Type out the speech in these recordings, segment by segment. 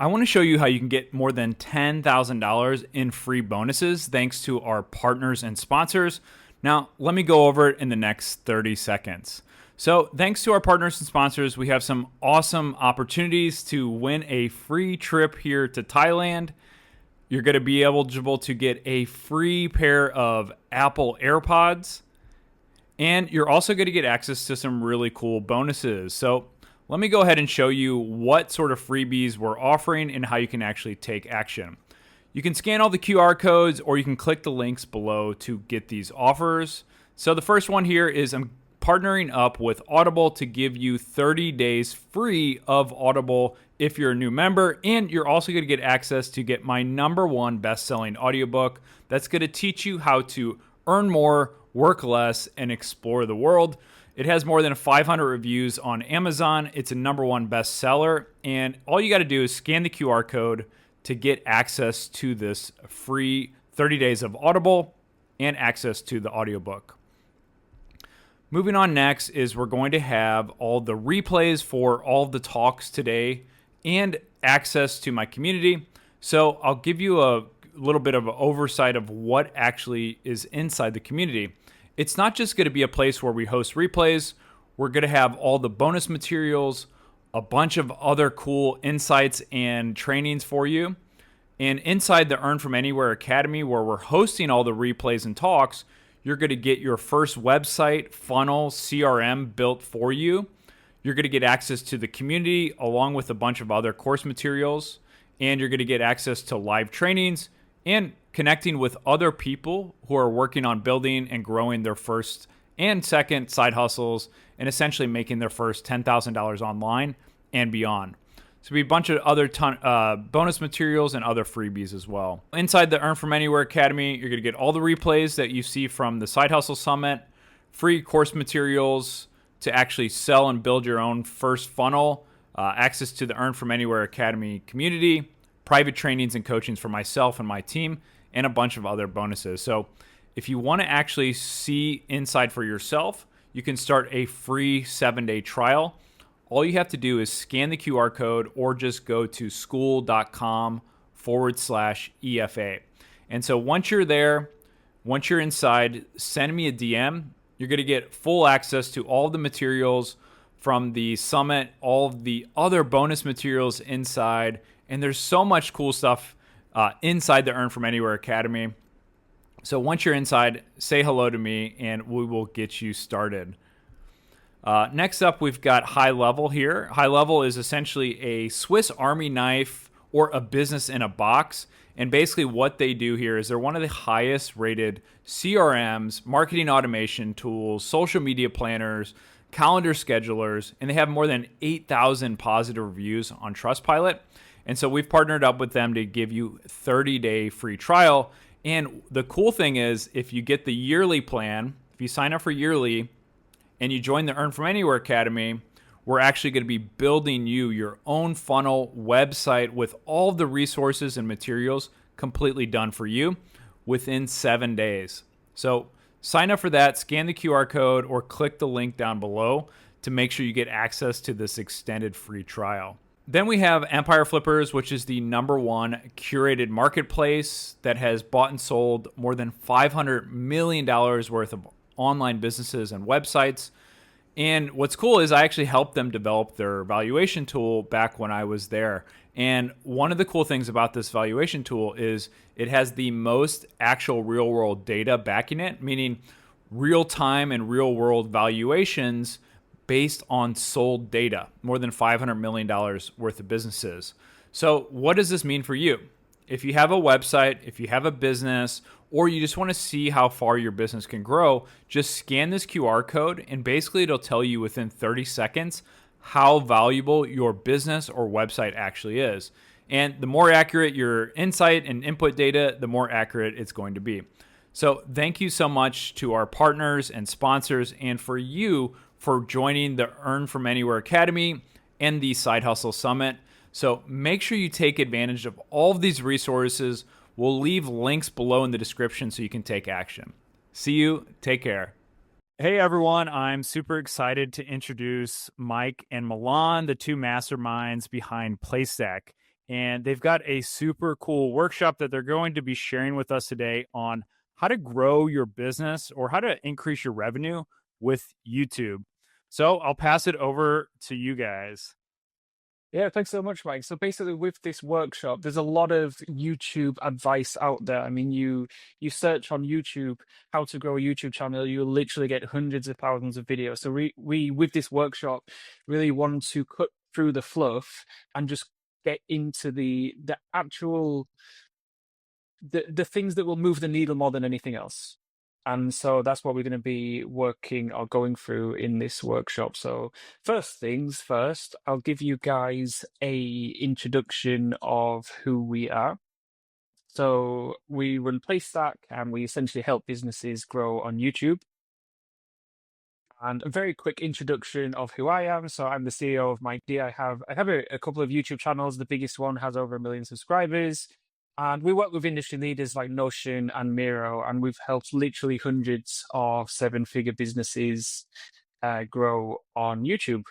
I want to show you how you can get more than $10,000 in free bonuses thanks to our partners and sponsors. Now, let me go over it in the next 30 seconds. So, thanks to our partners and sponsors, we have some awesome opportunities to win a free trip here to Thailand. You're going to be eligible to get a free pair of Apple AirPods, and you're also going to get access to some really cool bonuses. So, let me go ahead and show you what sort of freebies we're offering and how you can actually take action. You can scan all the QR codes or you can click the links below to get these offers. So the first one here is I'm partnering up with Audible to give you 30 days free of Audible if you're a new member, and you're also going to get access to get my #1 best-selling audiobook that's going to teach you how to earn more, work less, and explore the world. It has more than 500 reviews on Amazon. It's a #1 bestseller, and all you got to do is scan the QR code to get access to this free 30 days of Audible and access to the audiobook. Moving on next is we're going to have all the replays for all of the talks today and access to my community. So I'll give you a little bit of an oversight of what actually is inside the community. It's not just going to be a place where we host replays. We're going to have all the bonus materials, a bunch of other cool insights and trainings for you. And inside the Earn From Anywhere Academy, where we're hosting all the replays and talks, you're going to get your first website, funnel, CRM built for you. You're going to get access to the community along with a bunch of other course materials. And you're going to get access to live trainings and connecting with other people who are working on building and growing their first and second side hustles and essentially making their first $10,000 online and beyond. So we have a bunch of other bonus materials and other freebies as well. Inside the Earn From Anywhere Academy, you're going to get all the replays that you see from the Side Hustle Summit, free course materials to actually sell and build your own first funnel, access to the Earn From Anywhere Academy community, private trainings and coachings for myself and my team, and a bunch of other bonuses. So if you want to actually see inside for yourself, you can start a free 7-day trial. All you have to do is scan the QR code or just go to school.com/EFA. And so once you're there, once you're inside, send me a DM. You're going to get full access to all the materials from the summit, all of the other bonus materials inside. And there's so much cool stuff inside the Earn From Anywhere Academy. So once you're inside, say hello to me and we will get you started. Next up, we've got High Level here. High Level is essentially a Swiss Army knife or a business in a box. And basically what they do here is they're one of the highest rated CRMs, marketing automation tools, social media planners, calendar schedulers, and they have more than 8,000 positive reviews on Trustpilot. And so we've partnered up with them to give you a 30-day free trial. And the cool thing is if you get the yearly plan, if you sign up for yearly and you join the Earn From Anywhere Academy, we're actually going to be building you your own funnel website with all of the resources and materials completely done for you within 7 days. So sign up for that, scan the QR code, or click the link down below to make sure you get access to this extended free trial. Then we have Empire Flippers, which is the #1 curated marketplace that has bought and sold more than $500 million worth of online businesses and websites. And what's cool is I actually helped them develop their valuation tool back when I was there. And one of the cool things about this valuation tool is it has the most actual real world data backing it, meaning real time and real world valuations based on sold data, more than $500 million worth of businesses. So what does this mean for you? If you have a website, if you have a business, or you just want to see how far your business can grow, just scan this QR code and basically it'll tell you within 30 seconds how valuable your business or website actually is. And the more accurate your insight and input data, the more accurate it's going to be. So thank you so much to our partners and sponsors and for you for joining the Earn From Anywhere Academy and the Side Hustle Summit. So make sure you take advantage of all of these resources. We'll leave links below in the description so you can take action. See you. Take care. Hey everyone, I'm super excited to introduce Mike and Milan, the two masterminds behind PlayStack. and they've got a super cool workshop that they're going to be sharing with us today on how to grow your business or how to increase your revenue with YouTube. So I'll pass it over to you guys. Yeah, thanks so much, Mike. So basically, with this workshop, there's a lot of YouTube advice out there. I mean, you search on YouTube how to grow a YouTube channel, you'll literally get hundreds of thousands of videos. So we with this workshop really want to cut through the fluff and just get into the actual the things that will move the needle more than anything else. And so that's what we're going to be working or going through in this workshop. So first things first, I'll give you guys a introduction of who we are. So we run PlayStack and we essentially help businesses grow on YouTube. And a very quick introduction of who I am. So I'm the CEO of MikeD. I have a couple of YouTube channels. The biggest one has over 1 million subscribers. And we work with industry leaders like Notion and Miro, and we've helped literally hundreds of seven-figure businesses grow on YouTube.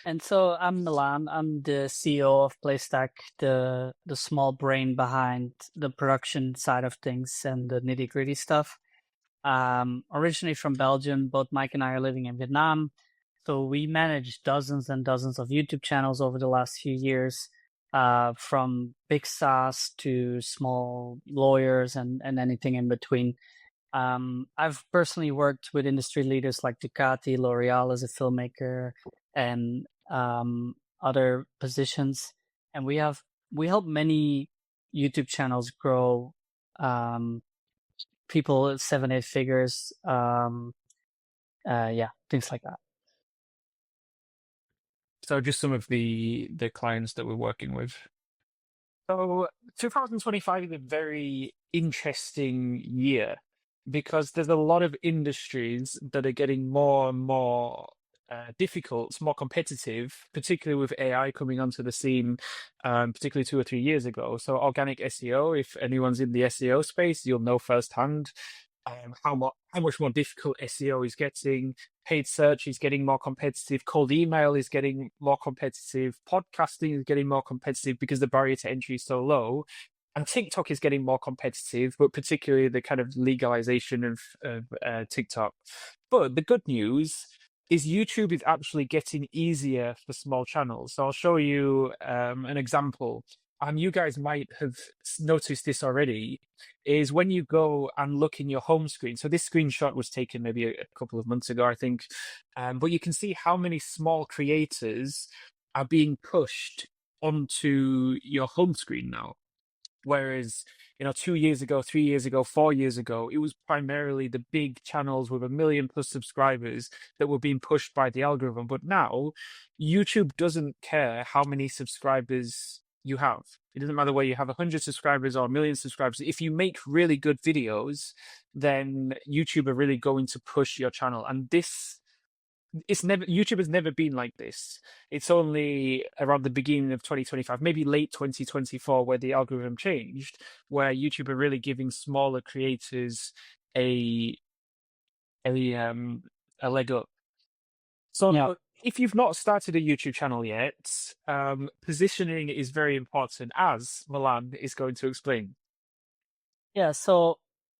And so I'm Milan. I'm the CEO of PlayStack, the small brain behind the production side of things and the nitty gritty stuff. Originally from Belgium, both Mike and I are living in Vietnam. So we manage dozens and dozens of YouTube channels over the last few years, from big SaaS to small lawyers and anything in between. I've personally worked with industry leaders like Ducati, L'Oreal as a filmmaker, and other positions. And we help many YouTube channels grow. People at 7-8 figures, things like that. So just some of the clients that we're working with. So 2025 is a very interesting year because there's a lot of industries that are getting more and more difficult, more competitive, particularly with AI coming onto the scene, particularly 2 or 3 years ago. So organic SEO, if anyone's in the SEO space, you'll know firsthand how much more difficult SEO is getting. Paid search is getting more competitive. Cold email is getting more competitive. Podcasting is getting more competitive because the barrier to entry is so low. And TikTok is getting more competitive, but particularly the kind of legalization of TikTok. But the good news is YouTube is actually getting easier for small channels. So I'll show you an example. And you guys might have noticed this already, is when you go and look in your home screen. So this screenshot was taken maybe a couple of months ago, I think. But you can see how many small creators are being pushed onto your home screen now. Whereas, 2 years ago, 3 years ago, 4 years ago, it was primarily the big channels with 1 million plus subscribers that were being pushed by the algorithm. But now, YouTube doesn't care how many subscribers you have. It doesn't matter whether you have 100 subscribers or 1 million subscribers. If you make really good videos, then YouTube are really going to push your channel. And YouTube has never been like this. It's only around the beginning of 2025, maybe late 2024, where the algorithm changed, where YouTube are really giving smaller creators a leg up. So if you've not started a YouTube channel yet, positioning is very important, as Milan is going to explain. Yeah, so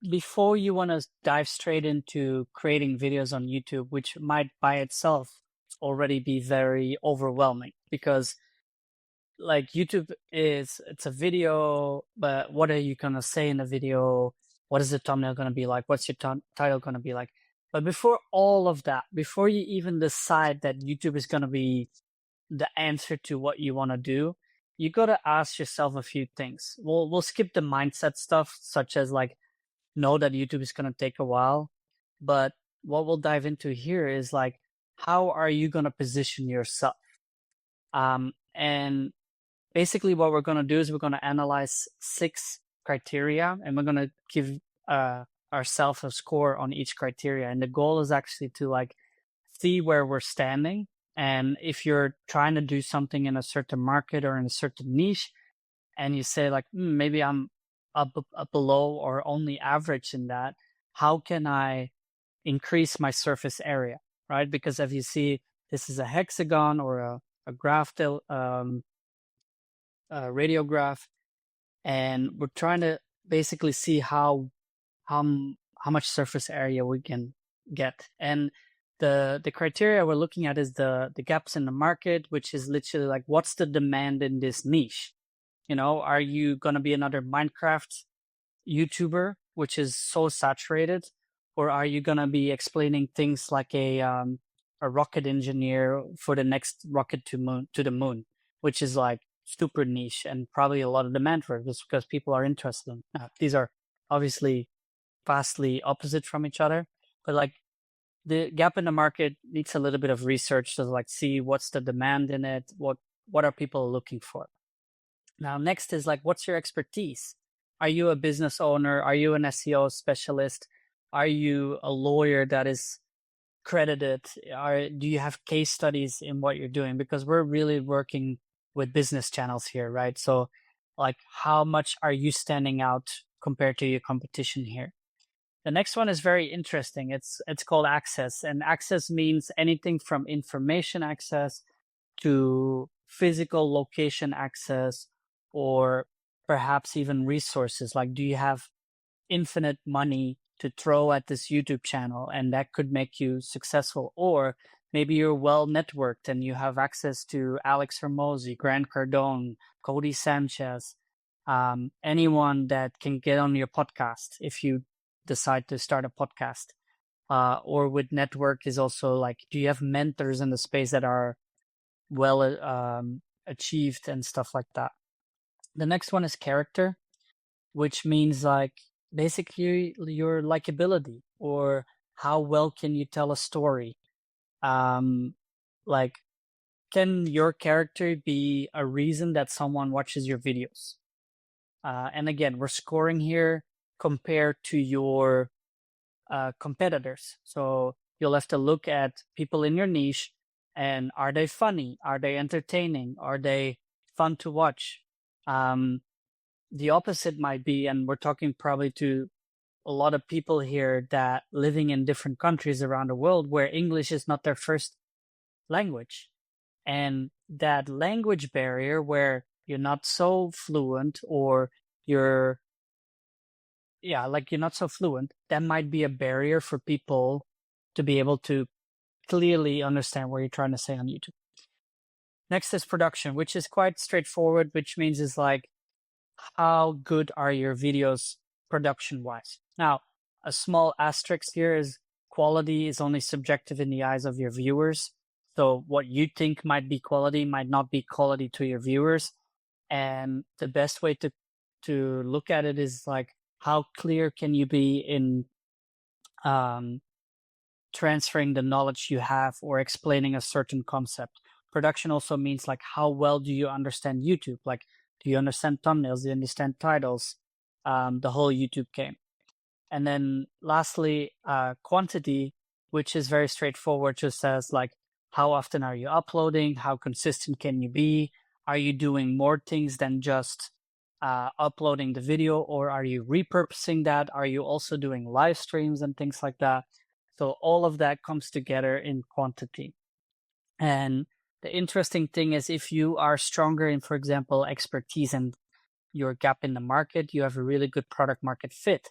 before you want to dive straight into creating videos on YouTube, which might by itself already be very overwhelming, because like YouTube it's a video, but what are you going to say in the video? What is the thumbnail going to be like? What's your title going to be like? But before all of that, before you even decide that YouTube is going to be the answer to what you want to do, you got to ask yourself a few things. We'll skip the mindset stuff, such as like, know that YouTube is going to take a while. But what we'll dive into here is like, how are you going to position yourself? And basically what we're going to do is we're going to analyze 6 criteria, and we're going to give ourselves a score on each criteria. And the goal is actually to like see where we're standing. And if you're trying to do something in a certain market or in a certain niche, and you say like, maybe I'm up below or only average in that, how can I increase my surface area, right? Because if you see this is a hexagon or a graph radiograph, and we're trying to basically see how much surface area we can get. And the criteria we're looking at is the gaps in the market, which is literally like, what's the demand in this niche? Are you going to be another Minecraft YouTuber, which is so saturated, or are you going to be explaining things like a rocket engineer for the next rocket to the moon, which is like super niche and probably a lot of demand for it just because people are interested in. These are obviously vastly opposite from each other, but like the gap in the market needs a little bit of research to like see what's the demand in it, what are people looking for. Now next is like, what's your expertise? Are you a business owner? Are you an SEO specialist? Are you a lawyer that is credited? Do you have case studies in what you're doing? Because we're really working with business channels here, right? So like, how much are you standing out compared to your competition here? The next one is very interesting. It's called access, and access means anything from information access to physical location access, or perhaps even resources. Like, do you have infinite money to throw at this YouTube channel and that could make you successful? Or maybe you're well networked and you have access to Alex Hermosi, Grant Cardone, Cody Sanchez, anyone that can get on your podcast if you decide to start a podcast. Or with network is also like, do you have mentors in the space that are well achieved and stuff like that? The next one is character, which means like basically your likability, or how well can you tell a story. Like, can your character be a reason that someone watches your videos? And again, we're scoring here compared to your competitors. So you'll have to look at people in your niche and are they funny? Are they entertaining? Are they fun to watch? The opposite might be, and we're talking probably to a lot of people here that living in different countries around the world where English is not their first language. And that language barrier where you're not so fluent, or you're not so fluent, that might be a barrier for people to be able to clearly understand what you're trying to say on YouTube. Next is production, which is quite straightforward, which means is like, how good are your videos production wise? Now, a small asterisk here is quality is only subjective in the eyes of your viewers. So what you think might be quality might not be quality to your viewers. And the best way to look at it is like, how clear can you be in transferring the knowledge you have or explaining a certain concept? Production also means like, how well do you understand YouTube? Like, do you understand thumbnails? Do you understand titles? The whole YouTube game. And then lastly, quantity, which is very straightforward, just says like, how often are you uploading? How consistent can you be? Are you doing more things than just uploading the video, or are you repurposing that? Are you also doing live streams and things like that? So all of that comes together in quantity. And the interesting thing is, if you are stronger in, for example, expertise and your gap in the market, you have a really good product market fit.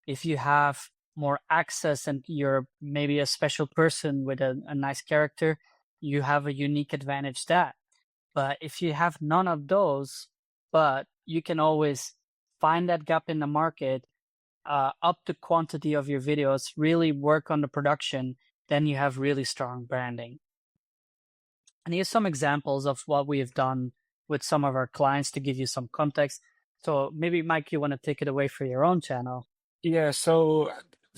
If you have more access and you're maybe a special person with a nice character, you have a unique advantage that. But if you have none of those, but you can always find that gap in the market, up the quantity of your videos, really work on the production, then you have really strong branding. And here's some examples of what we have done with some of our clients to give you some context. So maybe, Mike, you want to take it away for your own channel? Yeah, so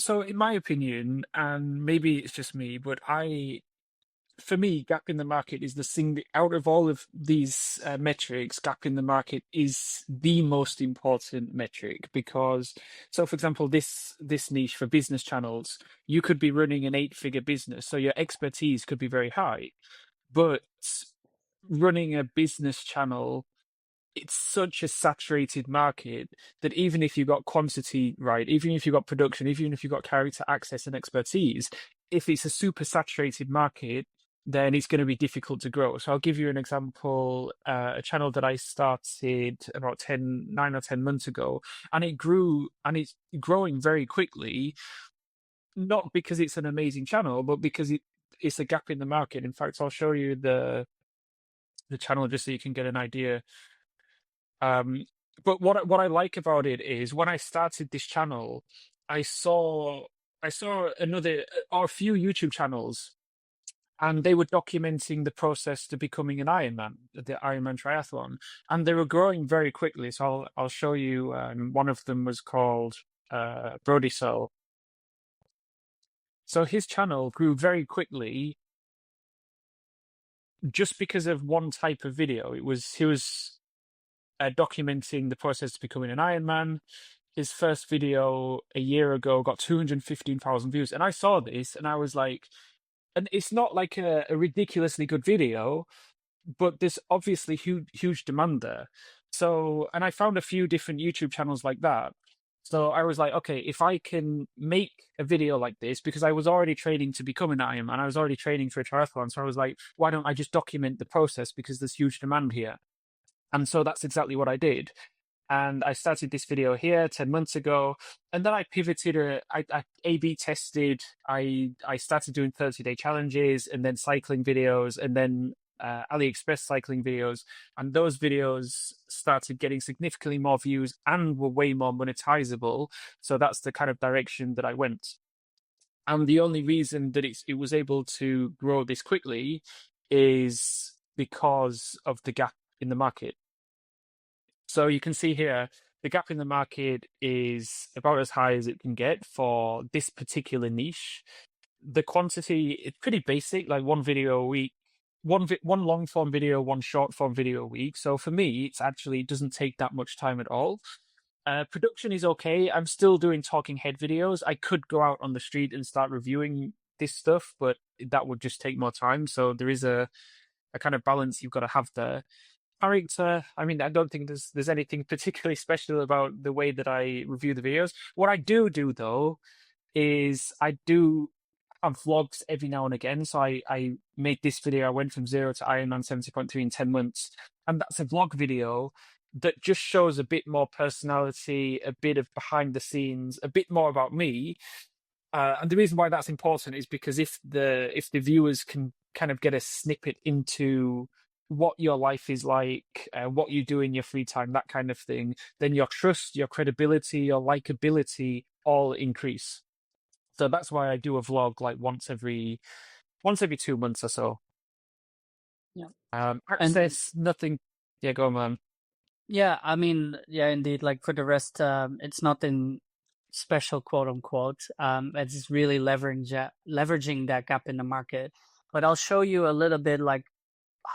in my opinion, and maybe it's just me, but for me, gap in the market is the thing that, out of all of these metrics, gap in the market is the most important metric. Because, so for example, this niche for business channels, you could be running an 8-figure business, so your expertise could be very high, but running a business channel, it's such a saturated market that even if you got quantity right, even if you got production, even if you got character access and expertise, if it's a super saturated market, then it's going to be difficult to grow. So I'll give you an example. A channel that I started about 9 or 10 months ago, and it grew, and it's growing very quickly, not because it's an amazing channel, but because it's a gap in the market. In fact, I'll show you the channel just so you can get an idea. But what I like about it is when I started this channel, I saw another or a few YouTube channels, and they were documenting the process to becoming an Ironman, the Ironman triathlon, and they were growing very quickly. So I'll show you. One of them was called Brody Soul. So his channel grew very quickly just because of one type of video. He was documenting the process to becoming an Ironman. His first video a year ago got 215,000 views, and I saw this and I was like, and it's not like a ridiculously good video, but there's obviously huge demand there. So, and I found a few different YouTube channels like that. So I was like, okay, if I can make a video like this, because I was already training to become an Ironman, I was already training for a triathlon. So I was like, why don't I just document the process, because there's huge demand here. And so that's exactly what I did. And I started this video here 10 months ago. And then I pivoted, I A/B tested. I started doing 30-day challenges, and then cycling videos, and then AliExpress cycling videos. And those videos started getting significantly more views and were way more monetizable. So that's the kind of direction that I went. And the only reason that it was able to grow this quickly is because of the gap in the market. So you can see here, the gap in the market is about as high as it can get for this particular niche. The quantity is pretty basic, like one video a week, one long form video, one short form video a week. So for me, it doesn't take that much time at all. Production is okay. I'm still doing talking head videos. I could go out on the street and start reviewing this stuff, but that would just take more time. So there is a kind of balance you've got to have there. Character, I mean, I don't think there's anything particularly special about the way that I review the videos. What I do though is I do have vlogs every now and again. So I made this video. I went from 0 to Ironman 70.3 in 10 months, and that's a vlog video that just shows a bit more personality, a bit of behind the scenes, a bit more about me. And the reason why that's important is because if the viewers can kind of get a snippet into what your life is like, what you do in your free time, that kind of thing, then your trust, your credibility, your likability all increase. So that's why I do a vlog like once every 2 months or so. Yeah. Access, nothing. Yeah, go on, man. Yeah, I mean, yeah, indeed. Like for the rest, it's nothing special, quote unquote. It's just really leveraging that gap in the market. But I'll show you a little bit like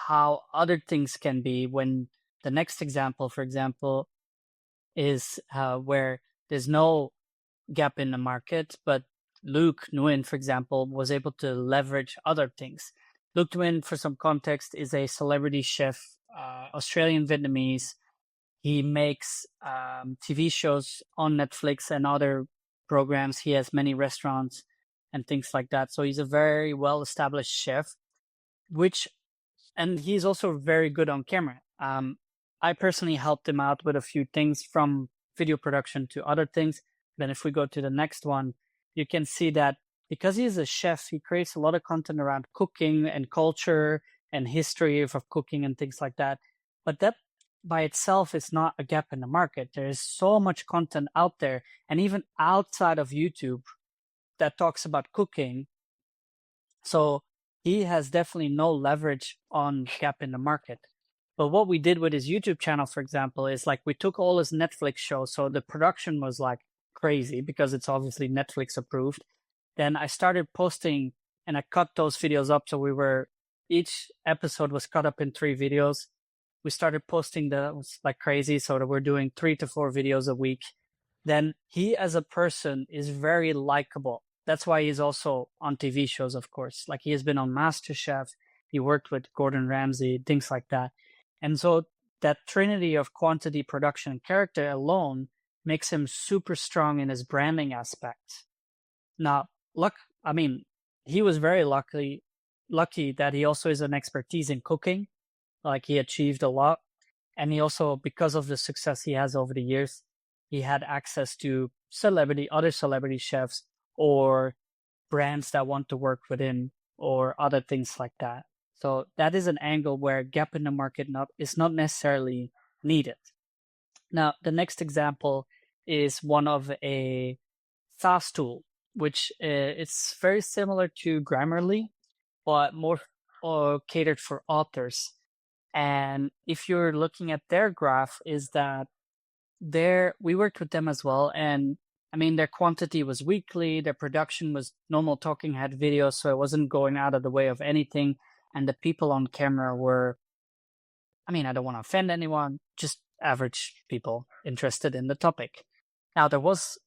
how other things can be when the next example, for example, is where there's no gap in the market, but Luke Nguyen, for example, was able to leverage other things. Luke Nguyen, for some context, is a celebrity chef, Australian Vietnamese. He makes TV shows on Netflix and other programs. He has many restaurants and things like that. So he's a very well-established chef, and he's also very good on camera. I personally helped him out with a few things, from video production to other things. Then if we go to the next one, you can see that because he's a chef, he creates a lot of content around cooking and culture and history of cooking and things like that. But that by itself is not a gap in the market. There is so much content out there, and even outside of YouTube, that talks about cooking. So he has definitely no leverage on gap in the market. But what we did with his YouTube channel, for example, is like we took all his Netflix shows. So the production was like crazy because it's obviously Netflix approved. Then I started posting, and I cut those videos up. So each episode was cut up in 3 videos. We started posting those like crazy. So that we're doing 3 to 4 videos a week. Then he as a person is very likable. That's why he's also on TV shows, of course. Like he has been on MasterChef. He worked with Gordon Ramsay, things like that. And so that trinity of quantity, production, and character alone makes him super strong in his branding aspect. Now, he was very lucky lucky that he also is an expertise in cooking. Like he achieved a lot. And he also, because of the success he has over the years, he had access to other celebrity chefs or brands that want to work with him or other things like that. So that is an angle where gap in the market is not necessarily needed. Now, the next example is one of a SaaS tool, which it's very similar to Grammarly, but more catered for authors. And if you're looking at their graph, is that we worked with them as well. And I mean, their quantity was weekly, their production was normal talking head videos, so it wasn't going out of the way of anything. And the people on camera were, I mean, I don't want to offend anyone, just average people interested in the topic. Now, there was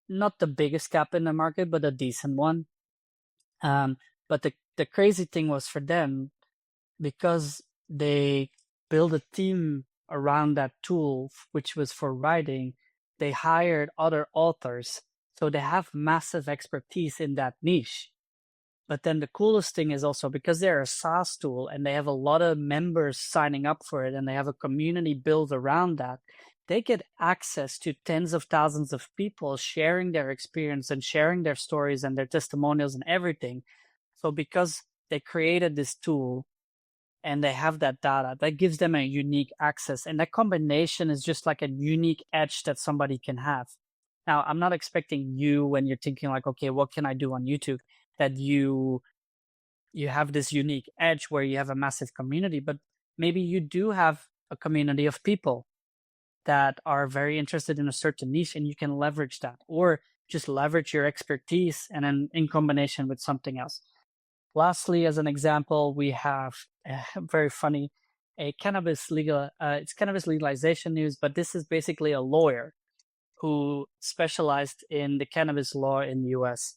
not the biggest gap in the market, but a decent one. But the crazy thing was for them, because they built a team around that tool, which was for writing, they hired other authors. So they have massive expertise in that niche. But then the coolest thing is also because they're a SaaS tool and they have a lot of members signing up for it and they have a community built around that, they get access to tens of thousands of people sharing their experience and sharing their stories and their testimonials and everything. So because they created this tool and they have that data, that gives them a unique access. And that combination is just like a unique edge that somebody can have. Now, I'm not expecting you, when you're thinking like, okay, what can I do on YouTube, that you have this unique edge where you have a massive community, but maybe you do have a community of people that are very interested in a certain niche and you can leverage that, or just leverage your expertise and then in combination with something else. Lastly, as an example, we have very funny, it's cannabis legalization news, but this is basically a lawyer who specialized in the cannabis law in the US.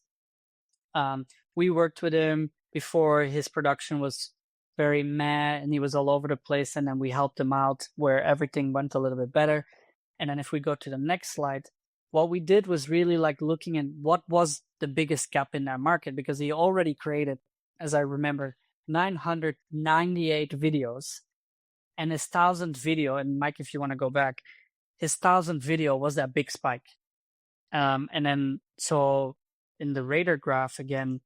We worked with him before his production was very meh and he was all over the place, and then we helped him out where everything went a little bit better. And then if we go to the next slide, what we did was really like looking at what was the biggest gap in that market, because he already created, as I remember, 998 videos, and his 1,000th video, and Mike, if you want to go back, his 1,000th video was that big spike. And then, so in the radar graph, again,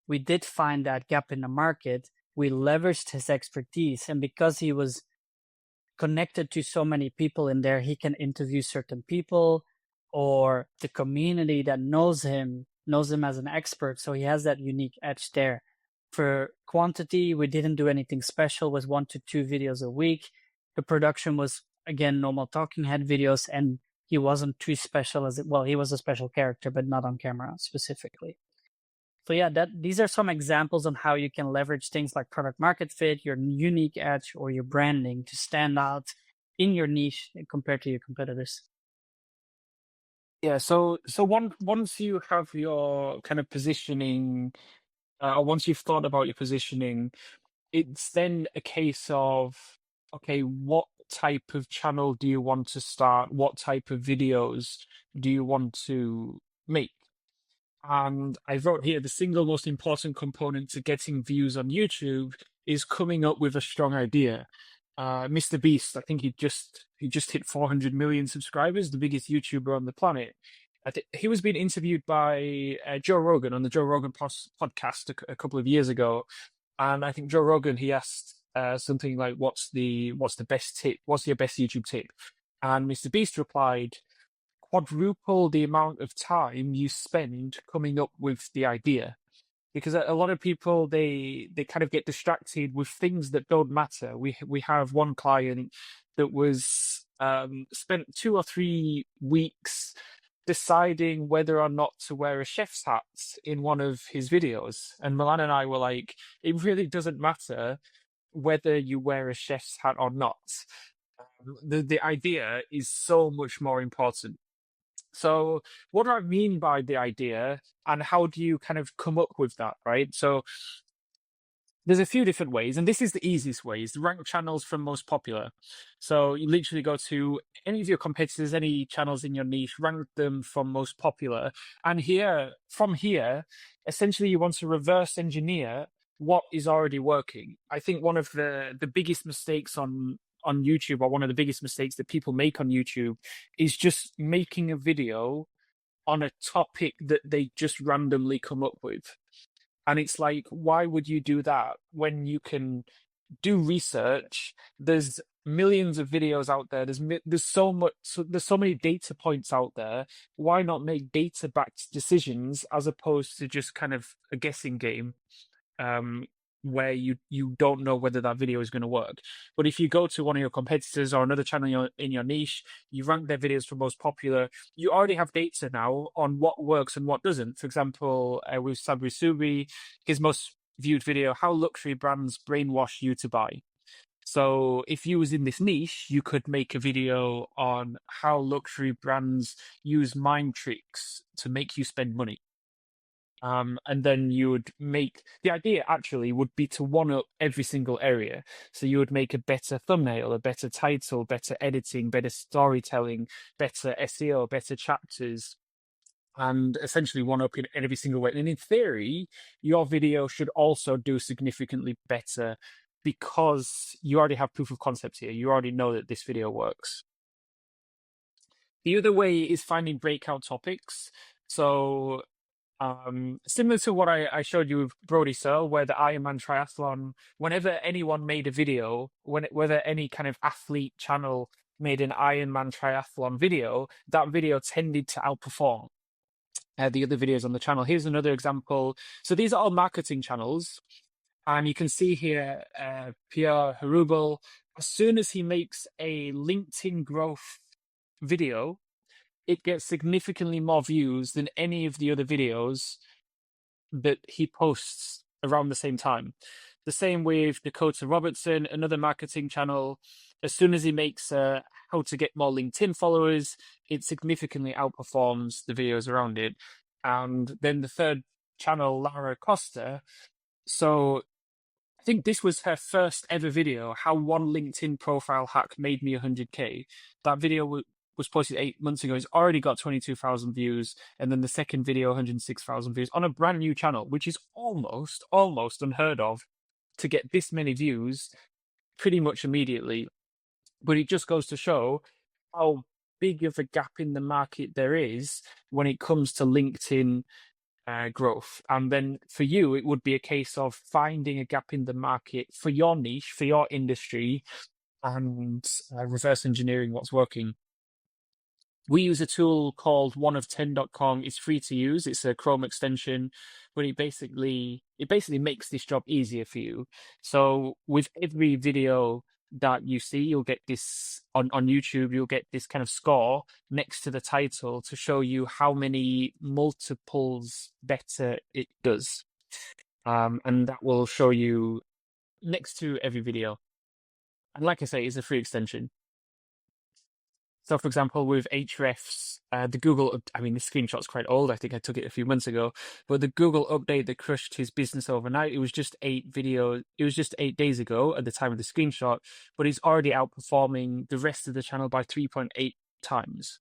we did find that gap in the market. We leveraged his expertise, and because he was connected to so many people in there, he can interview certain people, or the community that knows him as an expert. So he has that unique edge there. For quantity, we didn't do anything special. It was 1 to 2 videos a week. The production was, again, normal talking head videos, and he wasn't too special he was a special character, but not on camera specifically. So yeah, these are some examples on how you can leverage things like product market fit, your unique edge, or your branding to stand out in your niche compared to your competitors. Yeah, so once you have your kind of positioning, or once you've thought about your positioning, it's then a case of, okay, what type of channel do you want to start? What type of videos do you want to make? And I wrote here, the single most important component to getting views on YouTube is coming up with a strong idea. Mr. Beast, I think he just hit 400 million subscribers, the biggest YouTuber on the planet. He was being interviewed by Joe Rogan on the Joe Rogan podcast a couple of years ago, and I think Joe Rogan, he asked something like, "What's the best tip? What's your best YouTube tip?" And Mr. Beast replied, "Quadruple the amount of time you spend coming up with the idea." Because a lot of people, they kind of get distracted with things that don't matter. We have one client that was spent 2 or 3 weeks deciding whether or not to wear a chef's hat in one of his videos, and Milan and I were like, it really doesn't matter whether you wear a chef's hat or not. The idea is so much more important. So what do I mean by the idea, and how do you kind of come up with that, right? So there's a few different ways, and this is the easiest way, is rank channels from most popular. So you literally go to any of your competitors, any channels in your niche, rank them from most popular. And from here, essentially you want to reverse engineer what is already working. I think one of the biggest mistakes on YouTube, or one of the biggest mistakes that people make on YouTube, is just making a video on a topic that they just randomly come up with. And it's like, why would you do that when you can do research? There's millions of videos out there. There's so many data points out there. Why not make data-backed decisions as opposed to just kind of a guessing game, where you don't know whether that video is going to work? But if you go to one of your competitors or another channel in your niche, you rank their videos for most popular, you already have data now on what works and what doesn't. For example, with Sabri Subi, his most viewed video, how luxury brands brainwash you to buy. So if you was in this niche, you could make a video on how luxury brands use mind tricks to make you spend money. And then you would make, the idea actually would be to one up every single area. So you would make a better thumbnail, a better title, better editing, better storytelling, better SEO, better chapters, and essentially one up in every single way. And in theory, your video should also do significantly better because you already have proof of concept here. You already know that this video works. The other way is finding breakout topics. So similar to what I showed you with Brody Searle, where the Ironman triathlon, whenever anyone made a video, whether any kind of athlete channel made an Ironman triathlon video, that video tended to outperform the other videos on the channel. Here's another example. So these are all marketing channels. And you can see here, Pierre Herubel, as soon as he makes a LinkedIn growth video, it gets significantly more views than any of the other videos that he posts around the same time. The same with Dakota Robertson, another marketing channel. As soon as he makes how to get more LinkedIn followers, it significantly outperforms the videos around it. And then the third channel, Lara Costa. So I think this was her first ever video, how one LinkedIn profile hack made me 100K. That video was posted 8 months ago. It's already got 22,000 views. And then the second video, 106,000 views on a brand new channel, which is almost unheard of to get this many views pretty much immediately. But it just goes to show how big of a gap in the market there is when it comes to LinkedIn growth. And then for you, it would be a case of finding a gap in the market for your niche, for your industry, and reverse engineering what's working. We use a tool called oneof10.com. It's free to use. It's a Chrome extension, but it basically makes this job easier for you. So with every video that you see, you'll get this on YouTube, you'll get this kind of score next to the title to show you how many multiples better it does. And that will show you next to every video. And like I say, it's a free extension. So, for example, with Ahrefs, the Google, I mean, this screenshot's quite old. I think I took it a few months ago. But the Google update that crushed his business overnight, it was just 8 days ago at the time of the screenshot, but he's already outperforming the rest of the channel by 3.8 times.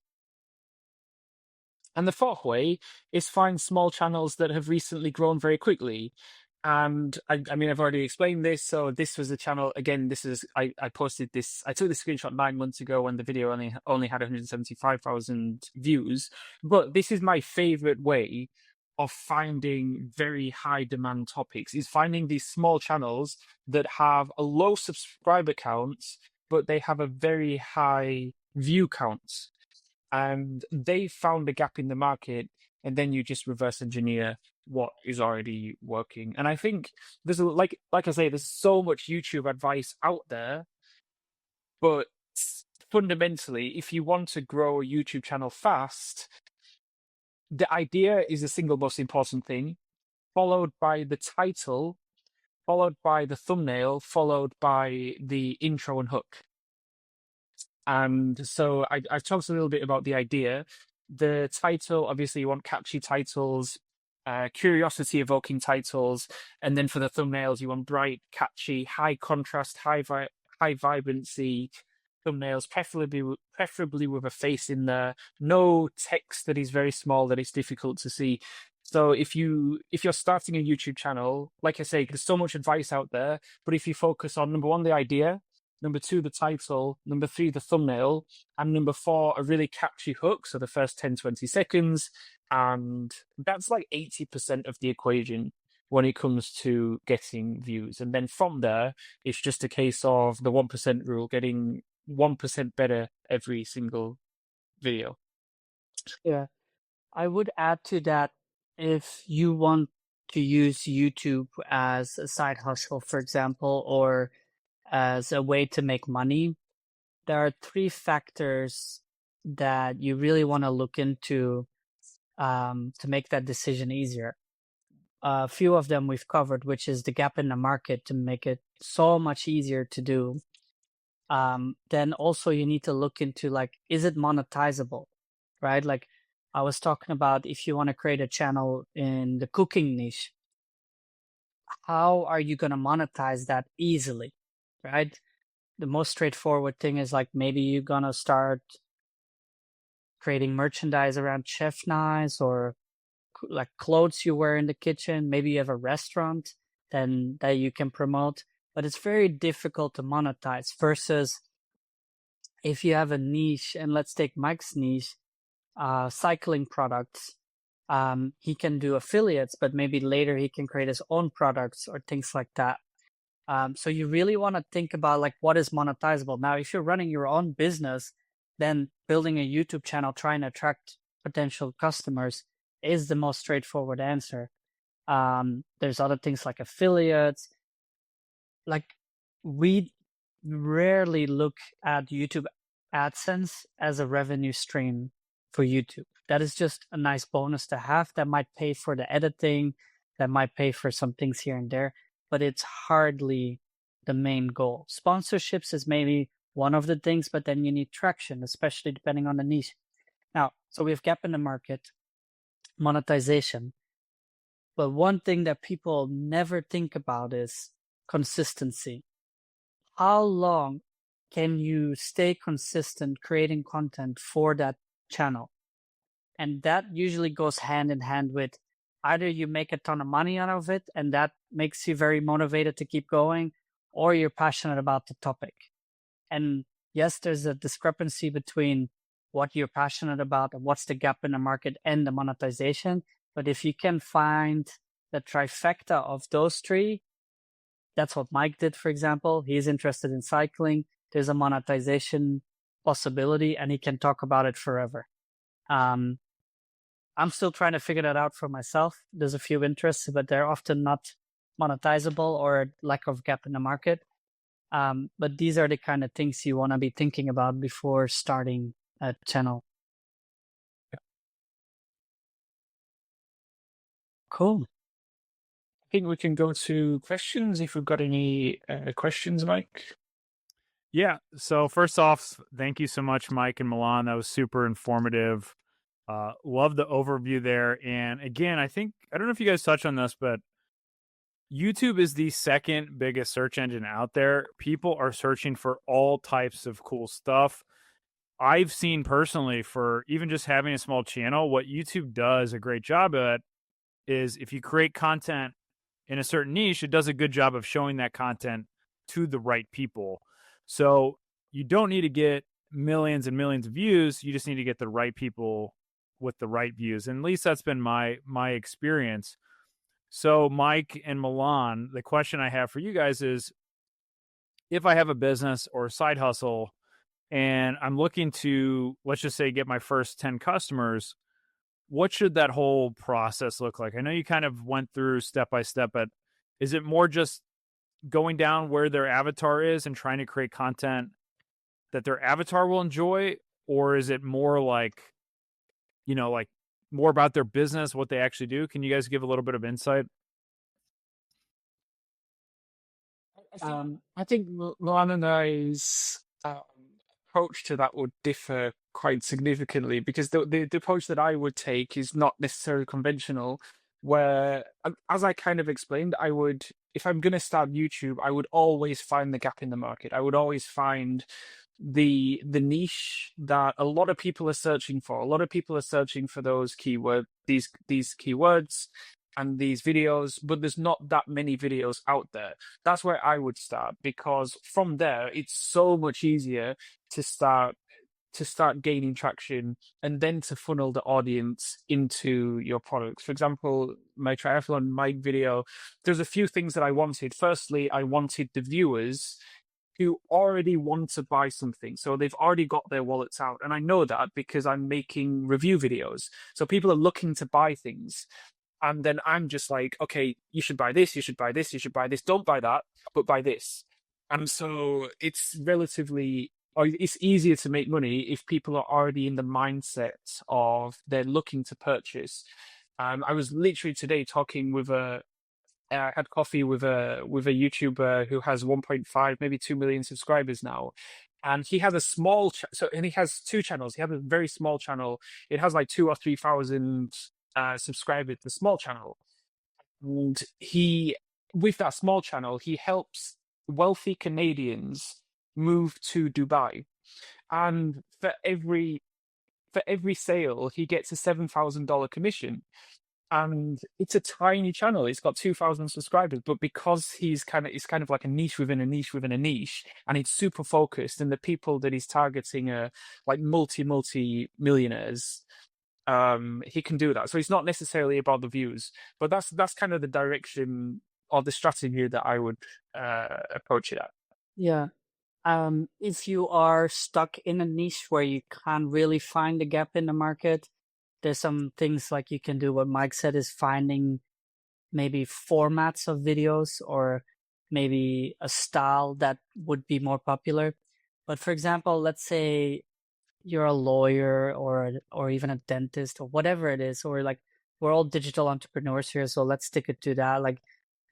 And the fourth way is find small channels that have recently grown very quickly. And I mean, I've already explained this. So this was a channel, again, I posted this, I took this screenshot 9 months ago when the video only had 175,000 views. But this is my favorite way of finding very high demand topics, is finding these small channels that have a low subscriber count, but they have a very high view count. And they found a gap in the market, and then you just reverse engineer what is already working. And I think there's like I say, there's so much YouTube advice out there, but fundamentally, if you want to grow a YouTube channel fast, the idea is the single most important thing, followed by the title, followed by the thumbnail, followed by the intro and hook. And so I've talked a little bit about the idea. The title, obviously, you want catchy titles, curiosity evoking titles, and then for the thumbnails, you want bright, catchy, high contrast, high vibrancy thumbnails, preferably with a face in there. No text that is very small that it's difficult to see. So if you're starting a YouTube channel, like I say, there's so much advice out there, but if you focus on number one, the idea, number two, the title, number three, the thumbnail, and number four, a really catchy hook, so the first 10, 20 seconds, and that's like 80% of the equation when it comes to getting views. And then from there, it's just a case of the 1% rule, getting 1% better every single video. Yeah. I would add to that, if you want to use YouTube as a side hustle, for example, or as a way to make money, there are three factors that you really want to look into to make that decision easier. A few of them we've covered, which is the gap in the market to make it so much easier to do. Then also you need to look into, like, is it monetizable, right? Like I was talking about, if you want to create a channel in the cooking niche, how are you going to monetize that easily, right? The most straightforward thing is, like, maybe you're going to start creating merchandise around chef knives or like clothes you wear in the kitchen. Maybe you have a restaurant then that you can promote, but it's very difficult to monetize versus if you have a niche. And let's take Mike's niche, cycling products. He can do affiliates, but maybe later he can create his own products or things like that. So you really want to think about, like, what is monetizable. Now, if you're running your own business, then building a YouTube channel, trying to attract potential customers is the most straightforward answer. There's other things like affiliates. Like, we rarely look at YouTube AdSense as a revenue stream for YouTube. That is just a nice bonus to have that might pay for the editing, that might pay for some things here and there, but it's hardly the main goal. Sponsorships is maybe one of the things, but then you need traction, especially depending on the niche. Now, so we have gap in the market, monetization. But one thing that people never think about is consistency. How long can you stay consistent creating content for that channel? And that usually goes hand in hand with either you make a ton of money out of it and that makes you very motivated to keep going, or you're passionate about the topic. And yes, there's a discrepancy between what you're passionate about and what's the gap in the market and the monetization. But if you can find the trifecta of those three, that's what Mike did, for example. He's interested in cycling. There's a monetization possibility and he can talk about it forever. I'm still trying to figure that out for myself. There's a few interests, but they're often not monetizable or lack of gap in the market. But these are the kind of things you want to be thinking about before starting a channel. Cool. I think we can go to questions if we've got any questions, Mike. Yeah. So first off, thank you so much, Mike and Milan. That was super informative. Love the overview there. And again, I don't know if you guys touched on this, but YouTube is the second biggest search engine out there. People are searching for all types of cool stuff. I've seen personally, for even just having a small channel, what YouTube does a great job at is if you create content in a certain niche, it does a good job of showing that content to the right people. So you don't need to get millions and millions of views. You just need to get the right people with the right views. And at least that's been my experience. So Mike and Milan, the question I have for you guys is, if I have a business or a side hustle and I'm looking to, let's just say, get my first 10 customers, what should that whole process look like? I know you kind of went through step by step, but is it more just going down where their avatar is and trying to create content that their avatar will enjoy? Or is it more like, like more about their business, what they actually do? Can you guys give a little bit of insight? I think Milan and I's approach to that would differ quite significantly, because the approach that I would take is not necessarily conventional, where, as I kind of explained, I would, if I'm going to start YouTube, I would always find the gap in the market. I would always find the niche that a lot of people are searching for. A lot of people are searching for those these keywords and these videos, but there's not that many videos out there. That's where I would start, because from there it's so much easier to start gaining traction, and then to funnel the audience into your products. For example, my triathlon mic video, there's a few things that I wanted. Firstly, I wanted the viewers who already want to buy something. So they've already got their wallets out. And I know that because I'm making review videos. So people are looking to buy things. And then I'm just like, okay, you should buy this, you should buy this, you should buy this. Don't buy that, but buy this. And so it's it's easier to make money if people are already in the mindset of they're looking to purchase. I was literally today talking with I had coffee with a YouTuber who has 1.5, maybe 2 million subscribers now, and he has a small and he has two channels. He has a very small channel. It has like 2 or 3,000 subscribers. The small channel, and with that small channel, he helps wealthy Canadians move to Dubai, and for every sale, he gets a $7,000 commission. And it's a tiny channel. It's got 2,000 subscribers, but because it's kind of like a niche within a niche within a niche, and it's super focused, and the people that he's targeting are like multi millionaires. He can do that. So it's not necessarily about the views, but that's kind of the direction or the strategy that I would approach it at. Yeah. If you are stuck in a niche where you can't really find a gap in the market, there's some things like you can do. What Mike said is finding maybe formats of videos, or maybe a style that would be more popular. But for example, let's say you're a lawyer or even a dentist or whatever it is, or like we're all digital entrepreneurs here, so let's stick it to that. Like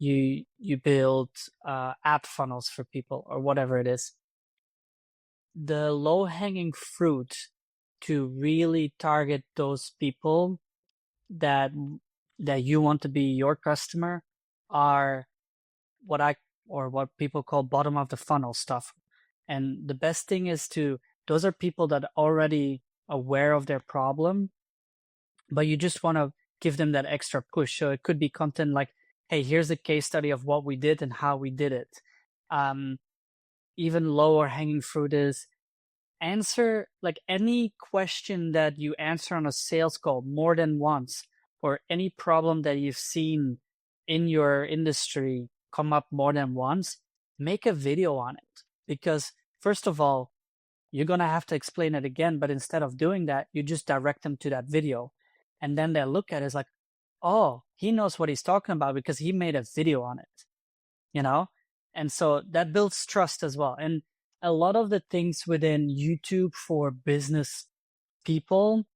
you build app funnels for people or whatever it is. The low-hanging fruit to really target those people that you want to be your customer are what people call bottom of the funnel stuff. And the best thing is those are people that are already aware of their problem, but you just want to give them that extra push. So it could be content like, hey, here's a case study of what we did and how we did it. Even lower hanging fruit is answer like any question that you answer on a sales call more than once, or any problem that you've seen in your industry come up more than once. Make a video on it, because first of all, you're going to have to explain it again, but instead of doing that, you just direct them to that video, and then they'll look at it as like, oh, he knows what he's talking about because he made a video on it, and so that builds trust as well. And a lot of the things within YouTube for business people,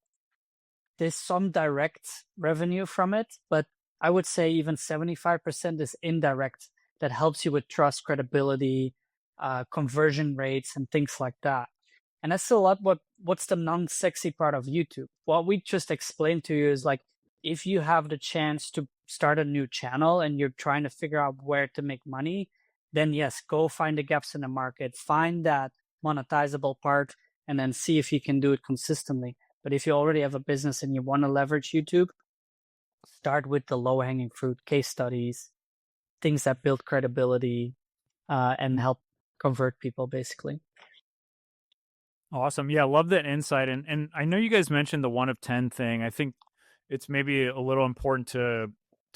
there's some direct revenue from it, but I would say even 75% is indirect. That helps you with trust, credibility, conversion rates, and things like that. And that's a lot what's the non-sexy part of YouTube. What we just explained to you is like, if you have the chance to start a new channel and you're trying to figure out where to make money, then yes, go find the gaps in the market, find that monetizable part, and then see if you can do it consistently. But if you already have a business and you want to leverage YouTube, start with the low-hanging fruit, case studies, things that build credibility, and help convert people, basically. Awesome. Yeah, love that insight. And I know you guys mentioned the 1 of 10 thing. I think it's maybe a little important to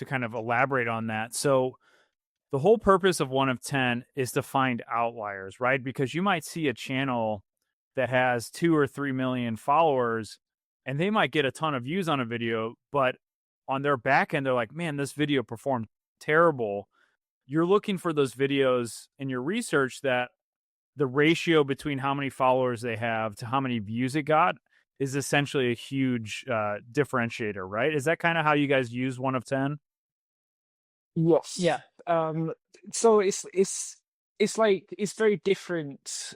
kind of elaborate on that. So the whole purpose of 1 of 10 is to find outliers, right? Because you might see a channel that has 2 or 3 million followers, and they might get a ton of views on a video, but on their back end, they're like, man, this video performed terrible. You're looking for those videos in your research that the ratio between how many followers they have to how many views it got is essentially a huge differentiator, right? Is that kind of how you guys use 1 of 10? Yes. Yeah. So it's like, it's very different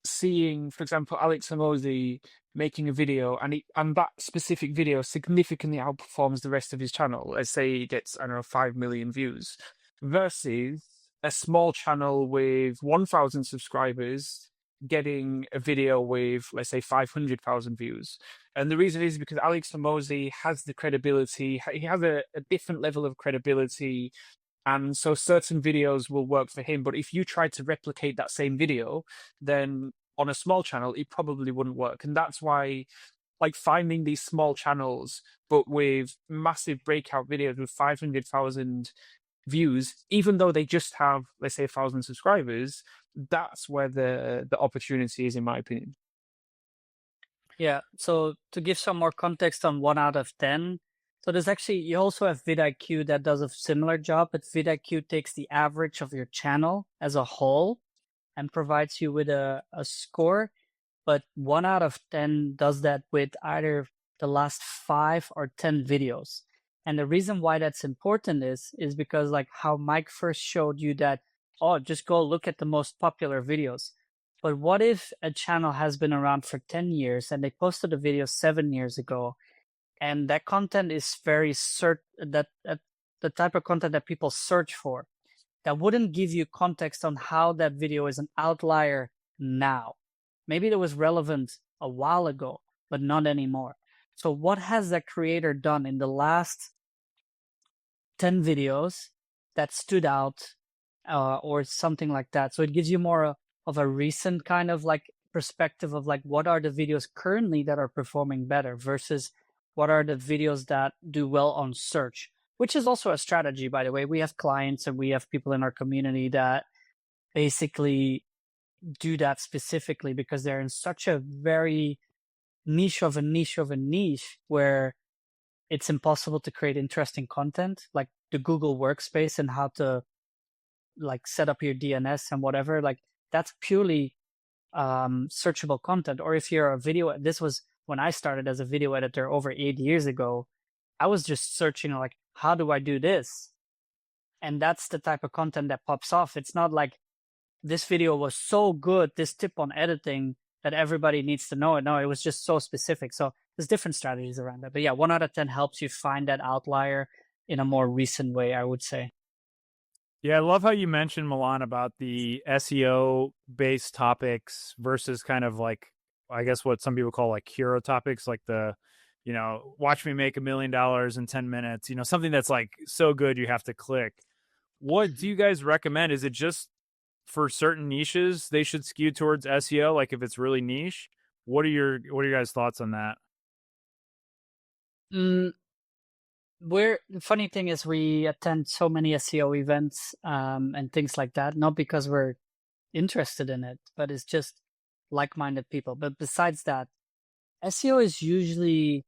seeing, for example, Alex Hormozi making a video, and that specific video significantly outperforms the rest of his channel. Let's say he gets, I don't know, 5 million views, versus a small channel with 1,000 subscribers getting a video with, let's say, 500,000 views. And the reason is because Alex Hormozi has the credibility, he has a different level of credibility. And so certain videos will work for him. But if you try to replicate that same video, then on a small channel, it probably wouldn't work. And that's why, like, finding these small channels, but with massive breakout videos with 500,000 views, even though they just have, let's say, 1,000 subscribers, that's where the opportunity is, in my opinion. Yeah, so to give some more context on 1 out of 10, so there's actually, you also have vidIQ that does a similar job, but vidIQ takes the average of your channel as a whole and provides you with a score. But 1 out of 10 does that with either the last 5 or 10 videos. And the reason why that's important is because, like how Mike first showed you that, oh, just go look at the most popular videos. But what if a channel has been around for 10 years and they posted a video 7 years ago, and that content is very that the type of content that people search for, that wouldn't give you context on how that video is an outlier now. Maybe it was relevant a while ago, but not anymore. So what has that creator done in the last 10 videos that stood out, or something like that? So it gives you more of a recent kind of like perspective of like, what are the videos currently that are performing better versus what are the videos that do well on search, which is also a strategy, by the way. We have clients and we have people in our community that basically do that specifically because they're in such a very niche of a niche of a niche where it's impossible to create interesting content, like the Google workspace and how to like set up your DNS and whatever. Like that's purely searchable content. Or if you're a video, this was when I started as a video editor over 8 years ago, I was just searching like, how do I do this? And that's the type of content that pops off. It's not like this video was so good, this tip on editing that everybody needs to know it. No, it was just so specific. So there's different strategies around that. But yeah, 1 out of 10 helps you find that outlier in a more recent way, I would say. Yeah, I love how you mentioned, Milan, about the SEO based topics versus kind of like, I guess what some people call like hero topics, like the, watch me make $1 million in 10 minutes, something that's like so good you have to click. What do you guys recommend? Is it just for certain niches they should skew towards SEO? Like if it's really niche, what are your guys' thoughts on that? The funny thing is we attend so many SEO events and things like that, not because we're interested in it, but it's just like-minded people. But besides that, SEO is usually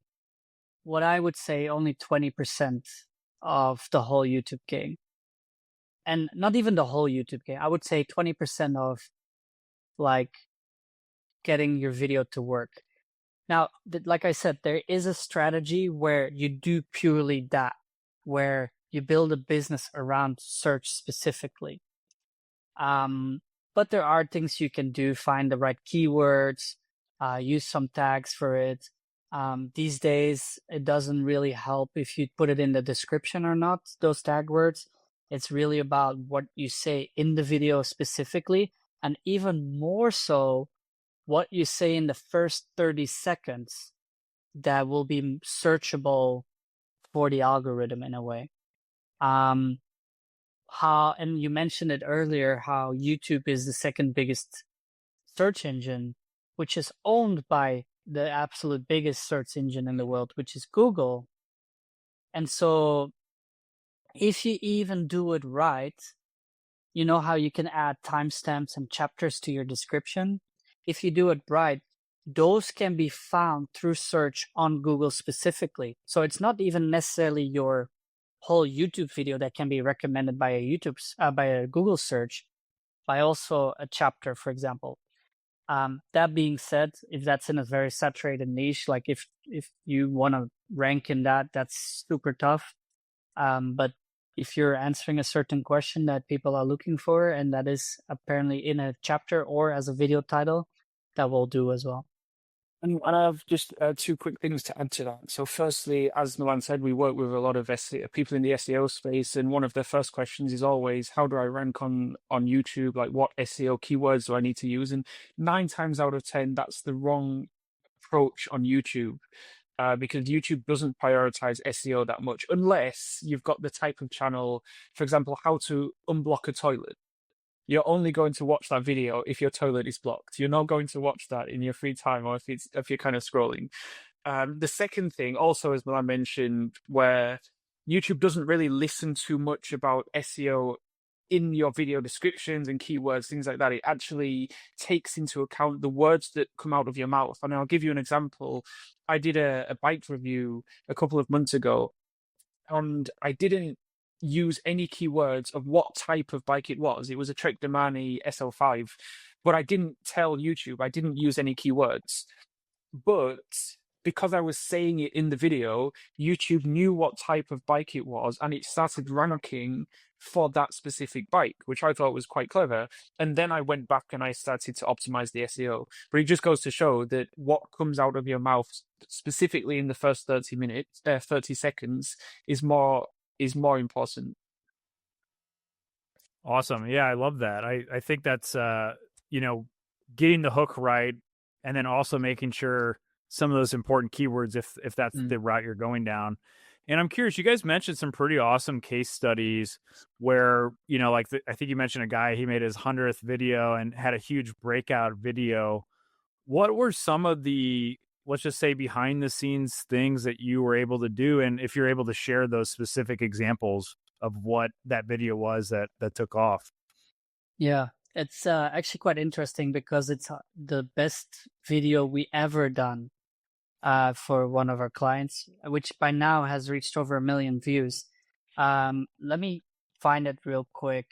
what I would say only 20% of the whole YouTube game. And not even the whole YouTube game. I would say 20% of like getting your video to work. Now, like I said, there is a strategy where you do purely that, where you build a business around search specifically. But there are things you can do, find the right keywords, use some tags for it. These days, it doesn't really help if you put it in the description or not, those tag words. It's really about what you say in the video specifically, and even more so, what you say in the first 30 seconds that will be searchable for the algorithm in a way. And you mentioned it earlier, how YouTube is the second biggest search engine, which is owned by the absolute biggest search engine in the world, which is Google. And so if you even do it right, you know how you can add timestamps and chapters to your description? If you do it right, those can be found through search on Google specifically. So it's not even necessarily your whole YouTube video that can be recommended by by a Google search, by also a chapter, for example. That being said, if that's in a very saturated niche, like if you want to rank in that, that's super tough. But if you're answering a certain question that people are looking for, and that is apparently in a chapter or as a video title, that will do as well. And I have just two quick things to add to that. So, firstly, as Milan said, we work with a lot of people in the SEO space, and one of their first questions is always, "How do I rank on YouTube? Like, what SEO keywords do I need to use?" And 9 times out of 10, that's the wrong approach on YouTube. Because YouTube doesn't prioritize SEO that much unless you've got the type of channel, for example, how to unblock a toilet. You're only going to watch that video if your toilet is blocked. You're not going to watch that in your free time or if you're kind of scrolling. The second thing, also as Milan mentioned, where YouTube doesn't really listen too much about SEO in your video descriptions and keywords, things like that. It actually takes into account the words that come out of your mouth. And I'll give you an example. I did a bike review a couple of months ago, and I didn't use any keywords of what type of bike it was. It was a Trek Domani SL5, but I didn't tell YouTube. I didn't use any keywords. But because I was saying it in the video, YouTube knew what type of bike it was, and it started ranking for that specific bike, which I thought was quite clever. And then I went back and I started to optimize the SEO. But it just goes to show that what comes out of your mouth, specifically in the first 30 seconds, is more important. Awesome. Yeah, I love that. I think that's getting the hook right, and then also making sure some of those important keywords if that's the route you're going down. And I'm curious, you guys mentioned some pretty awesome case studies where, I think you mentioned a guy, he made his 100th video and had a huge breakout video. What were some of the, let's just say, behind the scenes things that you were able to do? And if you're able to share those specific examples of what that video was that took off. Yeah, it's actually quite interesting because it's the best video we ever done for one of our clients, which by now has reached over 1 million views. Let me find it real quick.